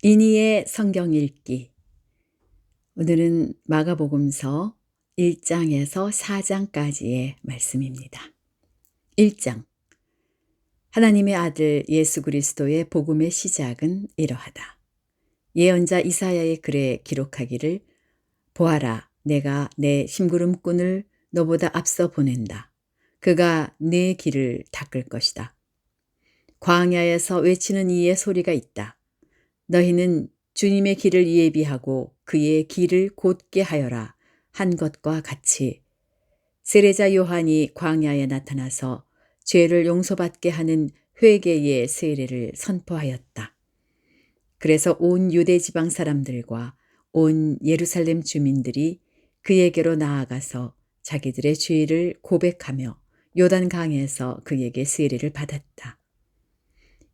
이니의 성경 읽기. 오늘은 마가복음서 1장에서 4장까지의 말씀입니다. 1장. 하나님의 아들 예수 그리스도의 복음의 시작은 이러하다. 예언자 이사야의 글에 기록하기를 보아라, 내가 내 심부름꾼을 너보다 앞서 보낸다. 그가 네 길을 닦을 것이다. 광야에서 외치는 이의 소리가 있다. 너희는 주님의 길을 예비하고 그의 길을 곧게 하여라 한 것과 같이 세례자 요한이 광야에 나타나서 죄를 용서받게 하는 회개의 세례를 선포하였다. 그래서 온 유대 지방 사람들과 온 예루살렘 주민들이 그에게로 나아가서 자기들의 죄를 고백하며 요단강에서 그에게 세례를 받았다.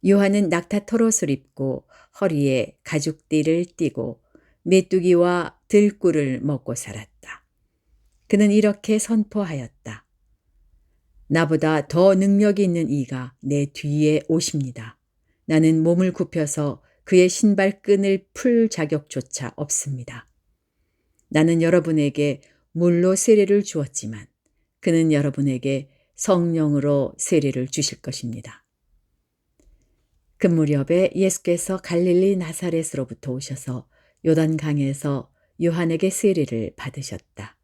요한은 낙타 털옷을 입고 허리에 가죽띠를 띠고 메뚜기와 들꿀을 먹고 살았다. 그는 이렇게 선포하였다. 나보다 더 능력이 있는 이가 내 뒤에 오십니다. 나는 몸을 굽혀서 그의 신발끈을 풀 자격조차 없습니다. 나는 여러분에게 물로 세례를 주었지만 그는 여러분에게 성령으로 세례를 주실 것입니다. 그 무렵에 예수께서 갈릴리 나사렛으로부터 오셔서 요단강에서 요한에게 세례를 받으셨다.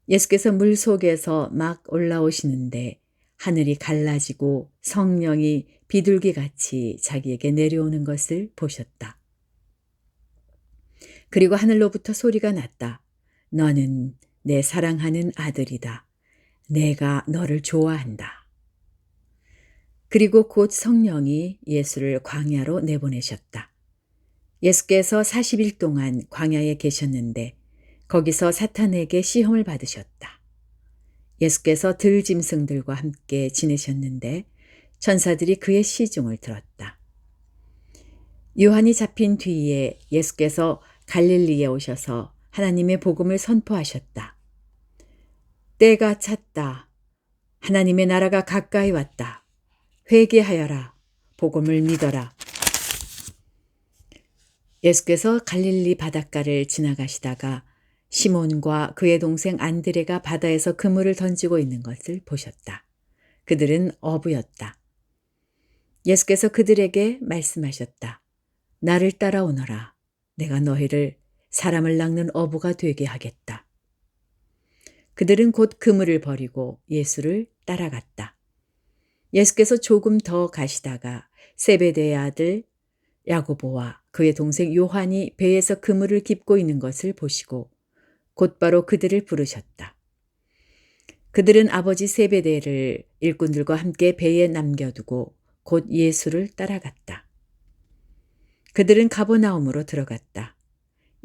예수께서 물 속에서 막 올라오시는데 하늘이 갈라지고 성령이 비둘기같이 자기에게 내려오는 것을 보셨다. 그리고 하늘로부터 소리가 났다. 너는 내 사랑하는 아들이다. 내가 너를 좋아한다. 그리고 곧 성령이 예수를 광야로 내보내셨다. 예수께서 40일 동안 광야에 계셨는데 거기서 사탄에게 시험을 받으셨다. 예수께서 들짐승들과 함께 지내셨는데 천사들이 그의 시중을 들었다. 요한이 잡힌 뒤에 예수께서 갈릴리에 오셔서 하나님의 복음을 선포하셨다. 때가 찼다. 하나님의 나라가 가까이 왔다. 회개하여라. 복음을 믿어라. 예수께서 갈릴리 바닷가를 지나가시다가 시몬과 그의 동생 안드레가 바다에서 그물을 던지고 있는 것을 보셨다. 그들은 어부였다. 예수께서 그들에게 말씀하셨다. 나를 따라오너라. 내가 너희를 사람을 낚는 어부가 되게 하겠다. 그들은 곧 그물을 버리고 예수를 따라갔다. 예수께서 조금 더 가시다가 세베대의 아들 야고보와 그의 동생 요한이 배에서 그물을 깁고 있는 것을 보시고 곧바로 그들을 부르셨다. 그들은 아버지 세베대를 일꾼들과 함께 배에 남겨두고 곧 예수를 따라갔다. 그들은 가버나움으로 들어갔다.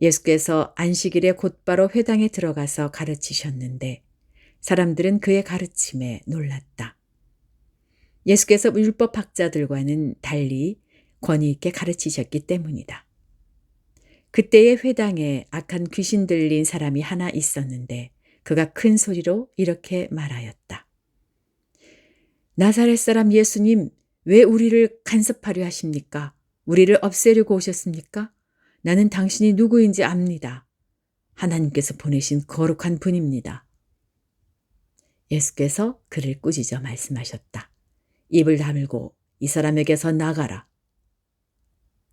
예수께서 안식일에 곧바로 회당에 들어가서 가르치셨는데 사람들은 그의 가르침에 놀랐다. 예수께서 율법학자들과는 달리 권위 있게 가르치셨기 때문이다. 그때의 회당에 악한 귀신 들린 사람이 하나 있었는데 그가 큰 소리로 이렇게 말하였다. 나사렛 사람 예수님, 왜 우리를 간섭하려 하십니까? 우리를 없애려고 오셨습니까? 나는 당신이 누구인지 압니다. 하나님께서 보내신 거룩한 분입니다. 예수께서 그를 꾸짖어 말씀하셨다. 입을 다물고 이 사람에게서 나가라.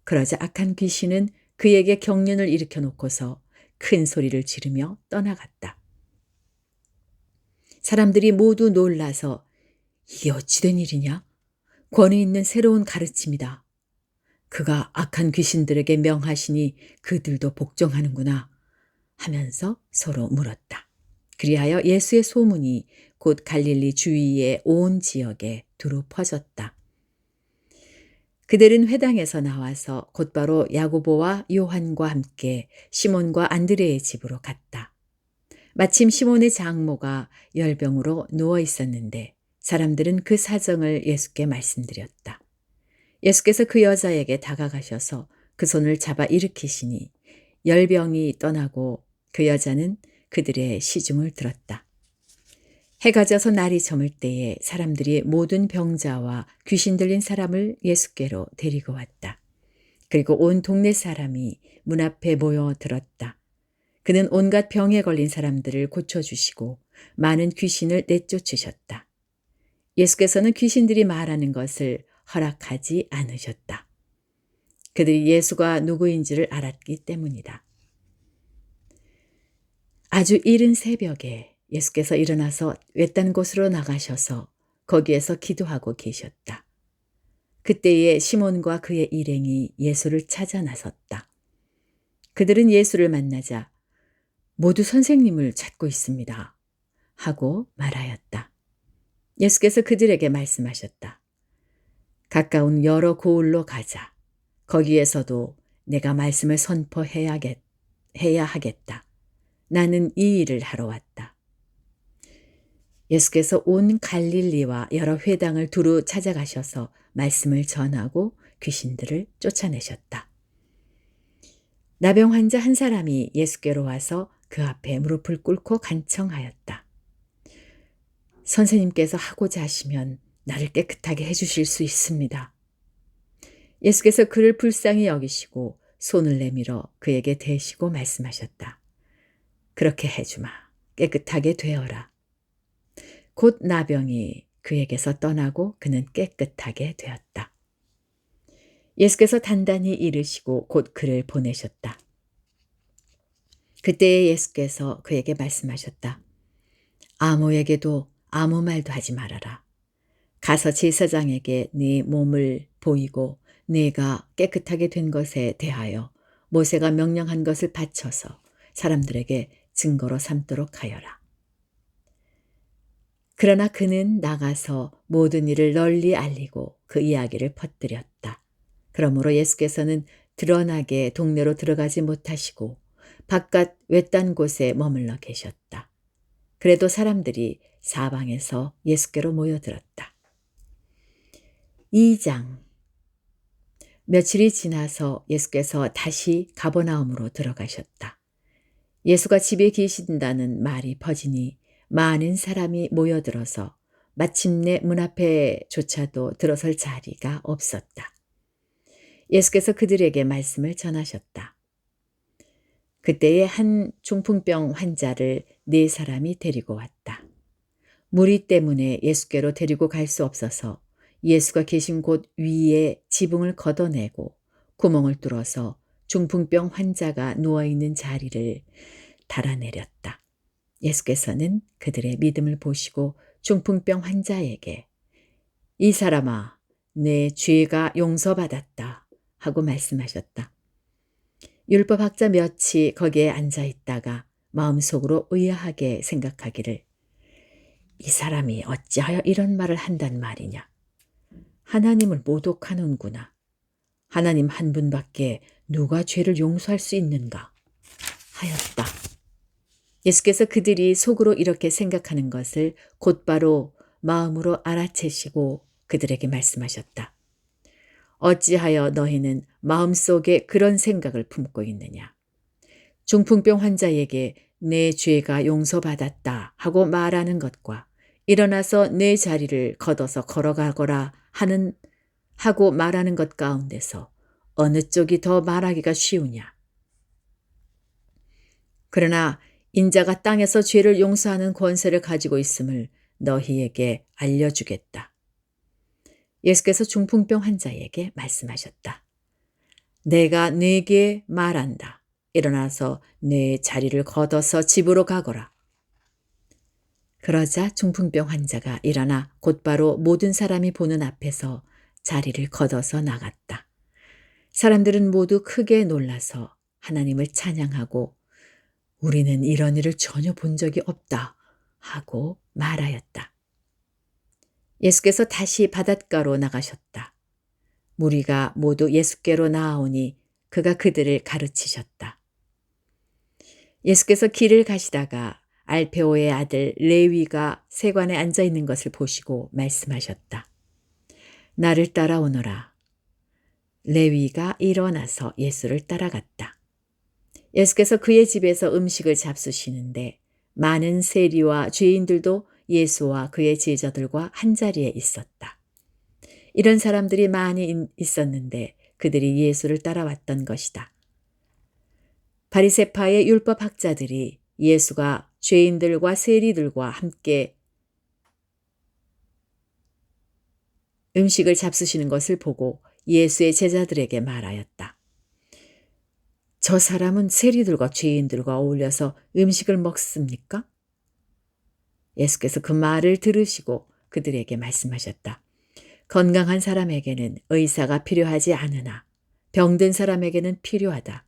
그러자 악한 귀신은 그에게 경련을 일으켜 놓고서 큰 소리를 지르며 떠나갔다. 사람들이 모두 놀라서 이게 어찌 된 일이냐? 권위 있는 새로운 가르침이다. 그가 악한 귀신들에게 명하시니 그들도 복종하는구나 하면서 서로 물었다. 그리하여 예수의 소문이 곧 갈릴리 주위의 온 지역에 두루 퍼졌다. 그들은 회당에서 나와서 곧바로 야고보와 요한과 함께 시몬과 안드레의 집으로 갔다. 마침 시몬의 장모가 열병으로 누워 있었는데 사람들은 그 사정을 예수께 말씀드렸다. 예수께서 그 여자에게 다가가셔서 그 손을 잡아 일으키시니 열병이 떠나고 그 여자는 그들의 시중을 들었다. 해가 져서 날이 저물 때에 사람들이 모든 병자와 귀신 들린 사람을 예수께로 데리고 왔다. 그리고 온 동네 사람이 문 앞에 모여들었다. 그는 온갖 병에 걸린 사람들을 고쳐주시고 많은 귀신을 내쫓으셨다. 예수께서는 귀신들이 말하는 것을 허락하지 않으셨다. 그들이 예수가 누구인지를 알았기 때문이다. 아주 이른 새벽에 예수께서 일어나서 외딴 곳으로 나가셔서 거기에서 기도하고 계셨다. 그때에 시몬과 그의 일행이 예수를 찾아 나섰다. 그들은 예수를 만나자 모두 선생님을 찾고 있습니다 하고 말하였다. 예수께서 그들에게 말씀하셨다. 가까운 여러 고을로 가자. 거기에서도 내가 말씀을 선포해야 하겠다. 나는 이 일을 하러 왔다. 예수께서 온 갈릴리와 여러 회당을 두루 찾아가셔서 말씀을 전하고 귀신들을 쫓아내셨다. 나병 환자 한 사람이 예수께로 와서 그 앞에 무릎을 꿇고 간청하였다. 선생님께서 하고자 하시면 나를 깨끗하게 해주실 수 있습니다. 예수께서 그를 불쌍히 여기시고 손을 내밀어 그에게 대시고 말씀하셨다. 그렇게 해주마. 깨끗하게 되어라. 곧 나병이 그에게서 떠나고 그는 깨끗하게 되었다. 예수께서 단단히 이르시고 곧 그를 보내셨다. 그때에 예수께서 그에게 말씀하셨다. 아무에게도 아무 말도 하지 말아라. 가서 제사장에게 네 몸을 보이고 네가 깨끗하게 된 것에 대하여 모세가 명령한 것을 바쳐서 사람들에게 증거로 삼도록 하여라. 그러나 그는 나가서 모든 일을 널리 알리고 그 이야기를 퍼뜨렸다. 그러므로 예수께서는 드러나게 동네로 들어가지 못하시고 바깥 외딴 곳에 머물러 계셨다. 그래도 사람들이 사방에서 예수께로 모여들었다. 2장. 며칠이 지나서 예수께서 다시 가버나움으로 들어가셨다. 예수가 집에 계신다는 말이 퍼지니 많은 사람이 모여들어서 마침내 문 앞에조차도 들어설 자리가 없었다. 예수께서 그들에게 말씀을 전하셨다. 그때에 한 중풍병 환자를 4사람이 데리고 왔다. 무리 때문에 예수께로 데리고 갈 수 없어서 예수가 계신 곳 위에 지붕을 걷어내고 구멍을 뚫어서 중풍병 환자가 누워있는 자리를 달아내렸다. 예수께서는 그들의 믿음을 보시고 중풍병 환자에게 이 사람아, 내 죄가 용서받았다 하고 말씀하셨다. 율법학자 몇이 거기에 앉아 있다가 마음속으로 의아하게 생각하기를 이 사람이 어찌하여 이런 말을 한단 말이냐. 하나님을 모독하는구나. 하나님 한 분밖에 누가 죄를 용서할 수 있는가 하였다. 예수께서 그들이 속으로 이렇게 생각하는 것을 곧바로 마음으로 알아채시고 그들에게 말씀하셨다. 어찌하여 너희는 마음속에 그런 생각을 품고 있느냐. 중풍병 환자에게 내 죄가 용서받았다 하고 말하는 것과 일어나서 내 자리를 걷어서 걸어가거라 하고 말하는 것 가운데서 어느 쪽이 더 말하기가 쉬우냐. 그러나 인자가 땅에서 죄를 용서하는 권세를 가지고 있음을 너희에게 알려주겠다. 예수께서 중풍병 환자에게 말씀하셨다. 내가 네게 말한다. 일어나서 내 자리를 걷어서 집으로 가거라. 그러자 중풍병 환자가 일어나 곧바로 모든 사람이 보는 앞에서 자리를 걷어서 나갔다. 사람들은 모두 크게 놀라서 하나님을 찬양하고 우리는 이런 일을 전혀 본 적이 없다 하고 말하였다. 예수께서 다시 바닷가로 나가셨다. 무리가 모두 예수께로 나아오니 그가 그들을 가르치셨다. 예수께서 길을 가시다가 알페오의 아들 레위가 세관에 앉아 있는 것을 보시고 말씀하셨다. 나를 따라오너라. 레위가 일어나서 예수를 따라갔다. 예수께서 그의 집에서 음식을 잡수시는데 많은 세리와 죄인들도 예수와 그의 제자들과 한자리에 있었다. 이런 사람들이 많이 있었는데 그들이 예수를 따라왔던 것이다. 바리새파의 율법 학자들이 예수가 죄인들과 세리들과 함께 음식을 잡수시는 것을 보고 예수의 제자들에게 말하였다. 저 사람은 세리들과 죄인들과 어울려서 음식을 먹습니까? 예수께서 그 말을 들으시고 그들에게 말씀하셨다. 건강한 사람에게는 의사가 필요하지 않으나 병든 사람에게는 필요하다.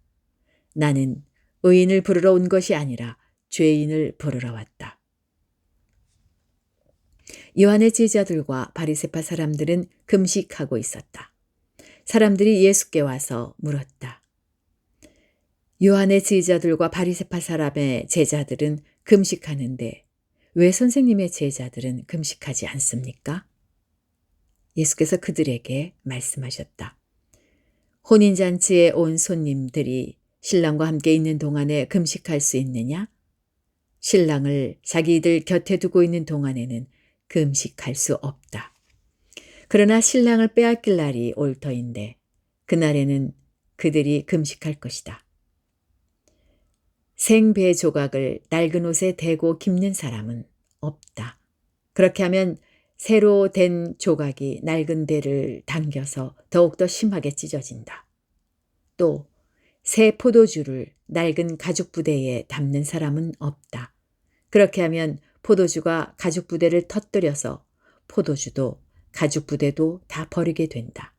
나는 의인을 부르러 온 것이 아니라 죄인을 부르러 왔다. 요한의 제자들과 바리새파 사람들은 금식하고 있었다. 사람들이 예수께 와서 물었다. 요한의 제자들과 바리새파 사람의 제자들은 금식하는데 왜 선생님의 제자들은 금식하지 않습니까? 예수께서 그들에게 말씀하셨다. 혼인잔치에 온 손님들이 신랑과 함께 있는 동안에 금식할 수 있느냐? 신랑을 자기들 곁에 두고 있는 동안에는 금식할 수 없다. 그러나 신랑을 빼앗길 날이 올 터인데 그날에는 그들이 금식할 것이다. 생배 조각을 낡은 옷에 대고 깁는 사람은 없다. 그렇게 하면 새로 된 조각이 낡은 배를 당겨서 더욱더 심하게 찢어진다. 또 새 포도주를 낡은 가죽 부대에 담는 사람은 없다. 그렇게 하면 포도주가 가죽 부대를 터뜨려서 포도주도 가죽 부대도 다 버리게 된다.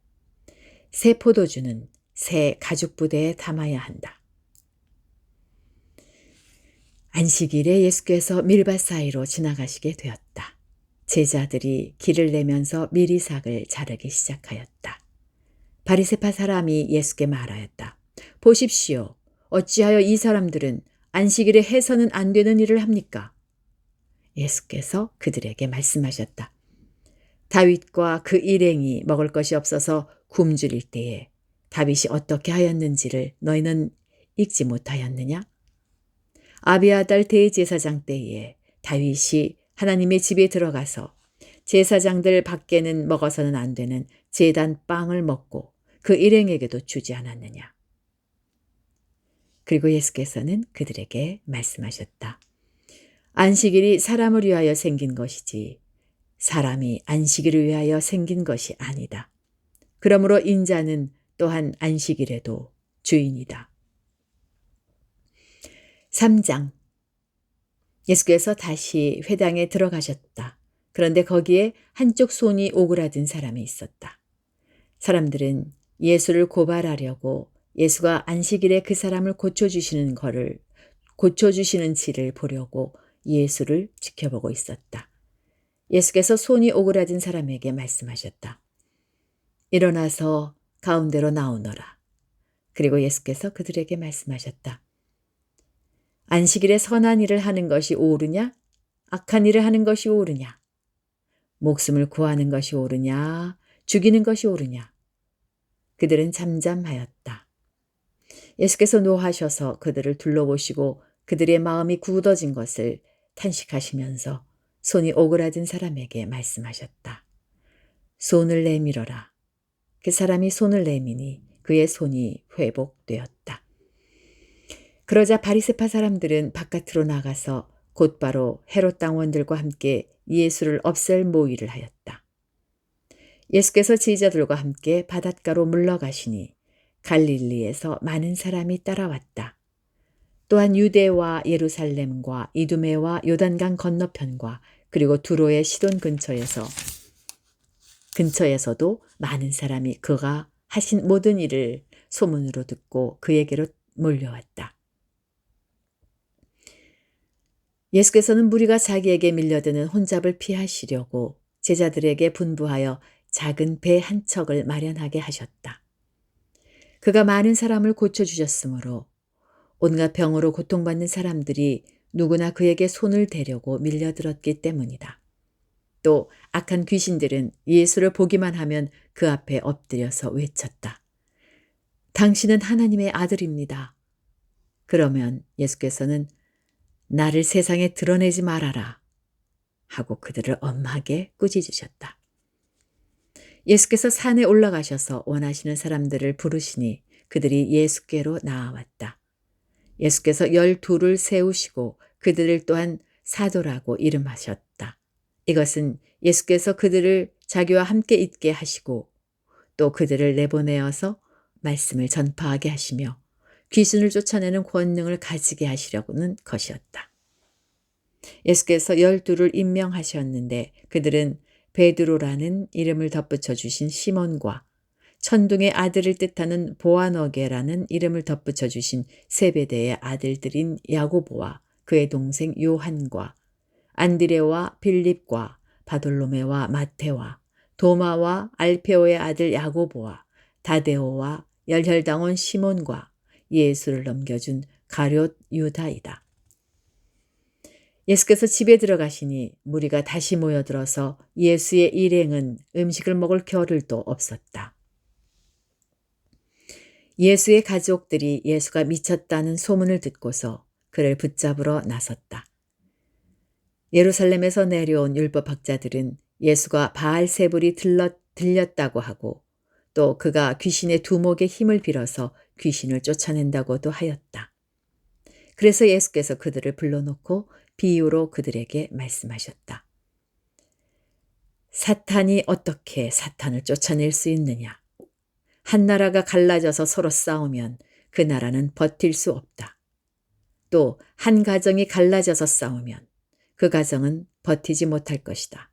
새 포도주는 새 가죽 부대에 담아야 한다. 안식일에 예수께서 밀밭 사이로 지나가시게 되었다. 제자들이 길을 내면서 미리삭을 자르기 시작하였다. 바리새파 사람이 예수께 말하였다. 보십시오. 어찌하여 이 사람들은 안식일에 해서는 안 되는 일을 합니까? 예수께서 그들에게 말씀하셨다. 다윗과 그 일행이 먹을 것이 없어서 굶주릴 때에 다윗이 어떻게 하였는지를 너희는 읽지 못하였느냐? 아비아달 대제사장 때에 다윗이 하나님의 집에 들어가서 제사장들 밖에는 먹어서는 안 되는 제단 빵을 먹고 그 일행에게도 주지 않았느냐? 그리고 예수께서는 그들에게 말씀하셨다. 안식일이 사람을 위하여 생긴 것이지 사람이 안식일을 위하여 생긴 것이 아니다. 그러므로 인자는 또한 안식일에도 주인이다. 3장. 예수께서 다시 회당에 들어가셨다. 그런데 거기에 한쪽 손이 오그라든 사람이 있었다. 사람들은 예수를 고발하려고 예수가 안식일에 그 사람을 고쳐주시는지를 보려고 예수를 지켜보고 있었다. 예수께서 손이 오그라든 사람에게 말씀하셨다. 일어나서 가운데로 나오너라. 그리고 예수께서 그들에게 말씀하셨다. 안식일에 선한 일을 하는 것이 옳으냐? 악한 일을 하는 것이 옳으냐? 목숨을 구하는 것이 옳으냐? 죽이는 것이 옳으냐? 그들은 잠잠하였다. 예수께서 노하셔서 그들을 둘러보시고 그들의 마음이 굳어진 것을 탄식하시면서 손이 오그라든 사람에게 말씀하셨다. 손을 내밀어라. 그 사람이 손을 내미니 그의 손이 회복되었다. 그러자 바리새파 사람들은 바깥으로 나가서 곧바로 헤롯 당원들과 함께 예수를 없앨 모의를 하였다. 예수께서 제자들과 함께 바닷가로 물러가시니 갈릴리에서 많은 사람이 따라왔다. 또한 유대와 예루살렘과 이두메와 요단강 건너편과 그리고 두로의 시돈 근처에서도 많은 사람이 그가 하신 모든 일을 소문으로 듣고 그에게로 몰려왔다. 예수께서는 무리가 자기에게 밀려드는 혼잡을 피하시려고 제자들에게 분부하여 작은 배 한 척을 마련하게 하셨다. 그가 많은 사람을 고쳐주셨으므로 온갖 병으로 고통받는 사람들이 누구나 그에게 손을 대려고 밀려들었기 때문이다. 또 악한 귀신들은 예수를 보기만 하면 그 앞에 엎드려서 외쳤다. 당신은 하나님의 아들입니다. 그러면 예수께서는 나를 세상에 드러내지 말아라 하고 그들을 엄하게 꾸짖으셨다. 예수께서 산에 올라가셔서 원하시는 사람들을 부르시니 그들이 예수께로 나아왔다. 예수께서 12를 세우시고 그들을 또한 사도라고 이름하셨다. 이것은 예수께서 그들을 자기와 함께 있게 하시고 또 그들을 내보내어서 말씀을 전파하게 하시며 귀신을 쫓아내는 권능을 가지게 하시려는 것이었다. 예수께서 12를 임명하셨는데 그들은 베드로라는 이름을 덧붙여 주신 시몬과 천둥의 아들을 뜻하는 보아너게라는 이름을 덧붙여 주신 세베대의 아들들인 야고보와 그의 동생 요한과 안드레와 빌립과 바돌로메와 마테와 도마와 알페오의 아들 야고보와 다데오와 열혈당원 시몬과 예수를 넘겨준 가룟 유다이다. 예수께서 집에 들어가시니 무리가 다시 모여들어서 예수의 일행은 음식을 먹을 겨를도 없었다. 예수의 가족들이 예수가 미쳤다는 소문을 듣고서 그를 붙잡으러 나섰다. 예루살렘에서 내려온 율법학자들은 예수가 바알세불이 들렸다고 하고 또 그가 귀신의 두목의 힘을 빌어서 귀신을 쫓아낸다고도 하였다. 그래서 예수께서 그들을 불러놓고 비유로 그들에게 말씀하셨다. 사탄이 어떻게 사탄을 쫓아낼 수 있느냐? 한 나라가 갈라져서 서로 싸우면 그 나라는 버틸 수 없다. 또 한 가정이 갈라져서 싸우면 그 가정은 버티지 못할 것이다.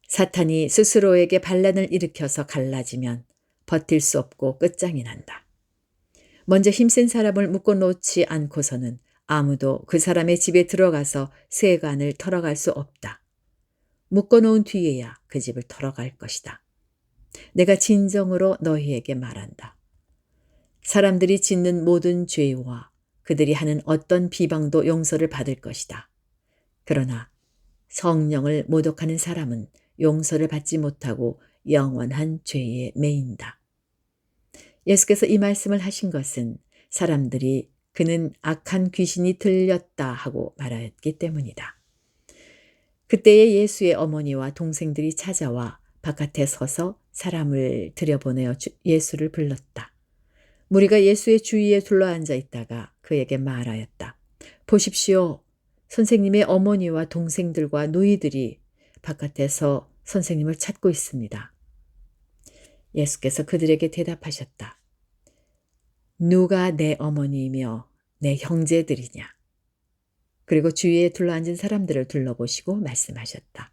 사탄이 스스로에게 반란을 일으켜서 갈라지면 버틸 수 없고 끝장이 난다. 먼저 힘센 사람을 묶어놓지 않고서는 아무도 그 사람의 집에 들어가서 세간을 털어갈 수 없다. 묶어놓은 뒤에야 그 집을 털어갈 것이다. 내가 진정으로 너희에게 말한다. 사람들이 짓는 모든 죄와 그들이 하는 어떤 비방도 용서를 받을 것이다. 그러나 성령을 모독하는 사람은 용서를 받지 못하고 영원한 죄에 매인다. 예수께서 이 말씀을 하신 것은 사람들이 그는 악한 귀신이 들렸다 하고 말하였기 때문이다. 그때에 예수의 어머니와 동생들이 찾아와 바깥에 서서 사람을 들여보내어 예수를 불렀다. 무리가 예수의 주위에 둘러앉아 있다가 그에게 말하였다. 보십시오. 선생님의 어머니와 동생들과 누이들이 바깥에서 선생님을 찾고 있습니다. 예수께서 그들에게 대답하셨다. 누가 내 어머니이며 내 형제들이냐? 그리고 주위에 둘러앉은 사람들을 둘러보시고 말씀하셨다.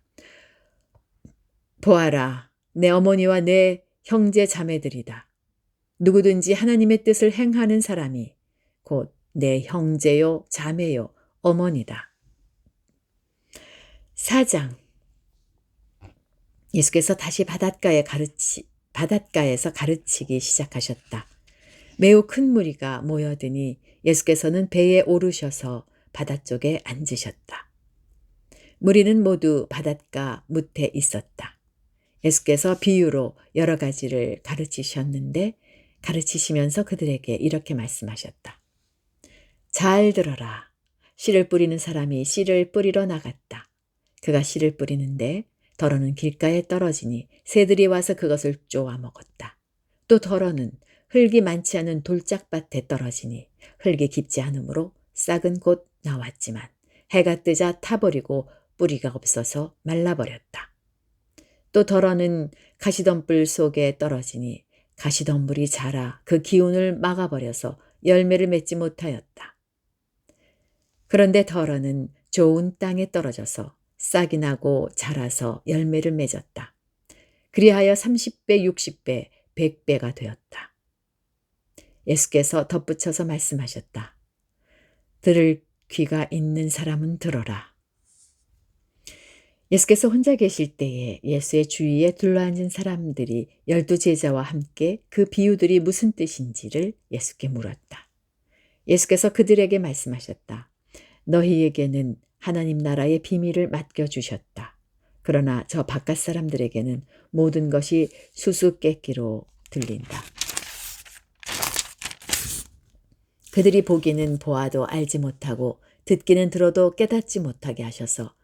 보아라, 내 어머니와 내 형제 자매들이다. 누구든지 하나님의 뜻을 행하는 사람이 곧 내 형제요, 자매요, 어머니다. 4장. 예수께서 다시 바닷가에서 가르치기 시작하셨다. 매우 큰 무리가 모여드니 예수께서는 배에 오르셔서 바다 쪽에 앉으셨다. 무리는 모두 바닷가 무태 있었다. 예수께서 비유로 여러 가지를 가르치셨는데 가르치시면서 그들에게 이렇게 말씀하셨다. 잘 들어라. 씨를 뿌리는 사람이 씨를 뿌리러 나갔다. 그가 씨를 뿌리는데 덜어는 길가에 떨어지니 새들이 와서 그것을 쪼아 먹었다. 또 덜어는 흙이 많지 않은 돌짝밭에 떨어지니 흙이 깊지 않으므로 싹은 곧 나왔지만 해가 뜨자 타버리고 뿌리가 없어서 말라버렸다. 또 덜어는 가시덤불 속에 떨어지니 가시덤불이 자라 그 기운을 막아버려서 열매를 맺지 못하였다. 그런데 덜어는 좋은 땅에 떨어져서 싹이 나고 자라서 열매를 맺었다. 그리하여 30배, 60배, 100배가 되었다. 예수께서 덧붙여서 말씀하셨다. 들을 귀가 있는 사람은 들어라. 예수께서 혼자 계실 때에 예수의 주위에 둘러앉은 사람들이 12제자와 함께 그 비유들이 무슨 뜻인지를 예수께 물었다. 예수께서 그들에게 말씀하셨다. 너희에게는 하나님 나라의 비밀을 맡겨주셨다. 그러나 저 바깥 사람들에게는 모든 것이 수수께끼로 들린다. 그들이 보기는 보아도 알지 못하고 듣기는 들어도 깨닫지 못하게 하셔서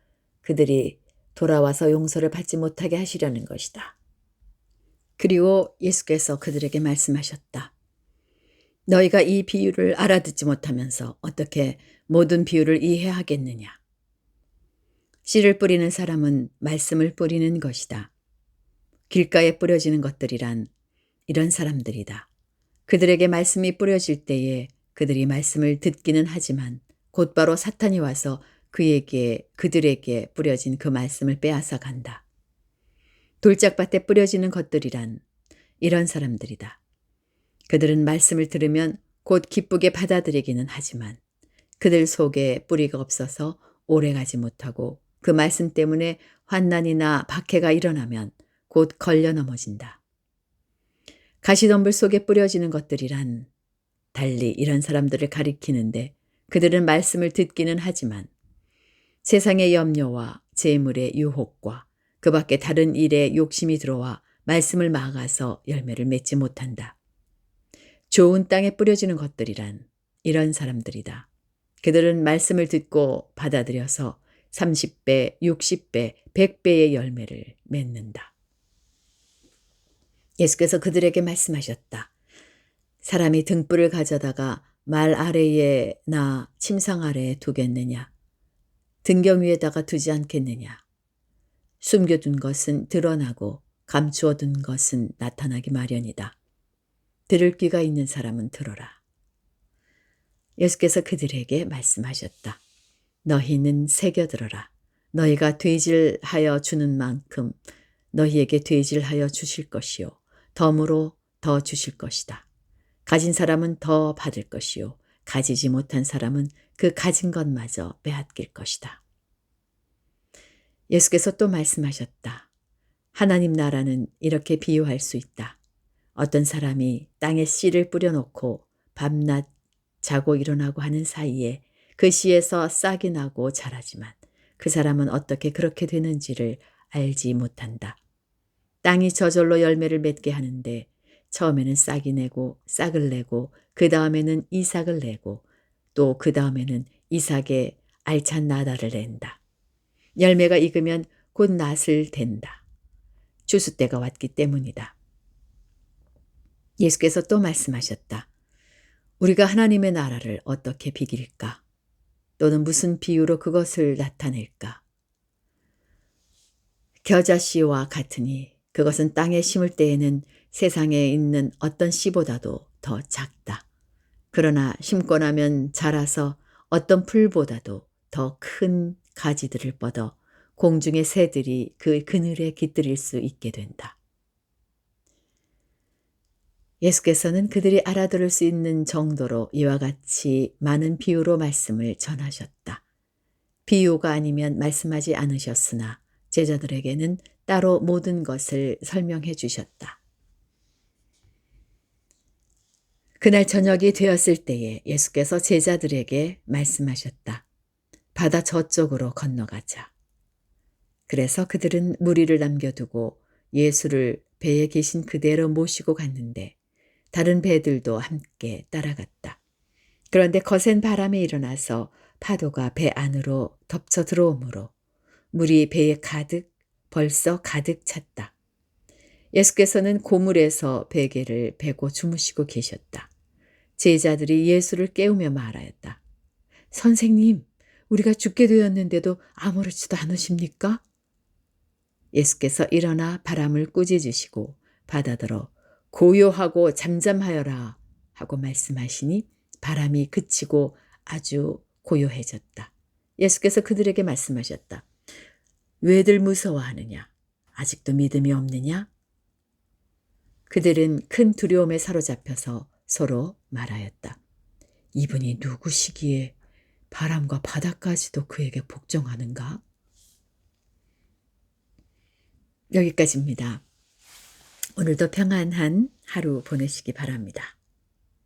그들이 돌아와서 용서를 받지 못하게 하시려는 것이다. 그리고 예수께서 그들에게 말씀하셨다. 너희가 이 비유를 알아듣지 못하면서 어떻게 모든 비유를 이해하겠느냐. 씨를 뿌리는 사람은 말씀을 뿌리는 것이다. 길가에 뿌려지는 것들이란 이런 사람들이다. 그들에게 말씀이 뿌려질 때에 그들이 말씀을 듣기는 하지만 곧바로 사탄이 와서 그들에게 뿌려진 그 말씀을 빼앗아 간다. 돌짝밭에 뿌려지는 것들이란 이런 사람들이다. 그들은 말씀을 들으면 곧 기쁘게 받아들이기는 하지만 그들 속에 뿌리가 없어서 오래가지 못하고 그 말씀 때문에 환난이나 박해가 일어나면 곧 걸려 넘어진다. 가시덤불 속에 뿌려지는 것들이란 달리 이런 사람들을 가리키는데 그들은 말씀을 듣기는 하지만 세상의 염려와 재물의 유혹과 그 밖에 다른 일에 욕심이 들어와 말씀을 막아서 열매를 맺지 못한다. 좋은 땅에 뿌려지는 것들이란 이런 사람들이다. 그들은 말씀을 듣고 받아들여서 30배, 60배, 100배의 열매를 맺는다. 예수께서 그들에게 말씀하셨다. 사람이 등불을 가져다가 말 아래에나 침상 아래에 두겠느냐? 등경 위에다가 두지 않겠느냐? 숨겨둔 것은 드러나고 감추어둔 것은 나타나기 마련이다. 들을 귀가 있는 사람은 들어라. 예수께서 그들에게 말씀하셨다. 너희는 새겨들어라. 너희가 되질하여 주는 만큼 너희에게 되질하여 주실 것이요. 덤으로 더 주실 것이다. 가진 사람은 더 받을 것이요. 가지지 못한 사람은 그 가진 것마저 빼앗길 것이다. 예수께서 또 말씀하셨다. 하나님 나라는 이렇게 비유할 수 있다. 어떤 사람이 땅에 씨를 뿌려놓고 밤낮 자고 일어나고 하는 사이에 그 씨에서 싹이 나고 자라지만 그 사람은 어떻게 그렇게 되는지를 알지 못한다. 땅이 저절로 열매를 맺게 하는데 처음에는 싹이 내고 싹을 내고 그 다음에는 이삭을 내고 또 그 다음에는 이삭에 알찬 나달을 낸다. 열매가 익으면 곧 낫을 댄다. 추수 때가 왔기 때문이다. 예수께서 또 말씀하셨다. 우리가 하나님의 나라를 어떻게 비길까? 또는 무슨 비유로 그것을 나타낼까? 겨자씨와 같으니 그것은 땅에 심을 때에는 세상에 있는 어떤 씨보다도 더 작다. 그러나 심고 나면 자라서 어떤 풀보다도 더 큰 가지들을 뻗어 공중의 새들이 그 그늘에 깃들일 수 있게 된다. 예수께서는 그들이 알아들을 수 있는 정도로 이와 같이 많은 비유로 말씀을 전하셨다. 비유가 아니면 말씀하지 않으셨으나 제자들에게는 따로 모든 것을 설명해 주셨다. 그날 저녁이 되었을 때에 예수께서 제자들에게 말씀하셨다. 바다 저쪽으로 건너가자. 그래서 그들은 무리를 남겨두고 예수를 배에 계신 그대로 모시고 갔는데 다른 배들도 함께 따라갔다. 그런데 거센 바람이 일어나서 파도가 배 안으로 덮쳐 들어오므로 물이 배에 벌써 가득 찼다. 예수께서는 고물에서 베개를 베고 주무시고 계셨다. 제자들이 예수를 깨우며 말하였다. 선생님, 우리가 죽게 되었는데도 아무렇지도 않으십니까? 예수께서 일어나 바람을 꾸짖으시고 바다더러 고요하고 잠잠하여라 하고 말씀하시니 바람이 그치고 아주 고요해졌다. 예수께서 그들에게 말씀하셨다. 왜들 무서워하느냐? 아직도 믿음이 없느냐? 그들은 큰 두려움에 사로잡혀서 서로 말하였다. 이분이 누구시기에 바람과 바다까지도 그에게 복종하는가? 여기까지입니다. 오늘도 평안한 하루 보내시기 바랍니다.